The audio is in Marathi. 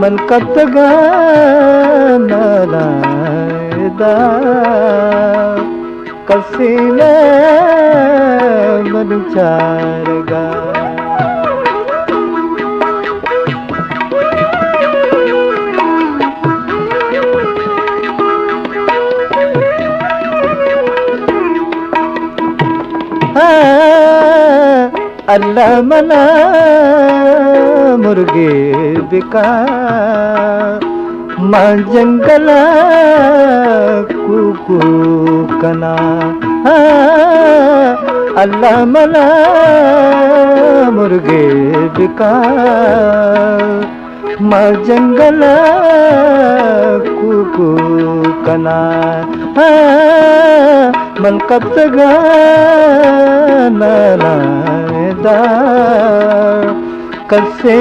मन कतगानालायदा कसीने मनुचारगा अल्लाह मना मुर्गे बिका मां जंगला कुकू कना अल्लाह मना मुर्गे बिका मां जंगला कुकू कना मन कतगानालायदा कसे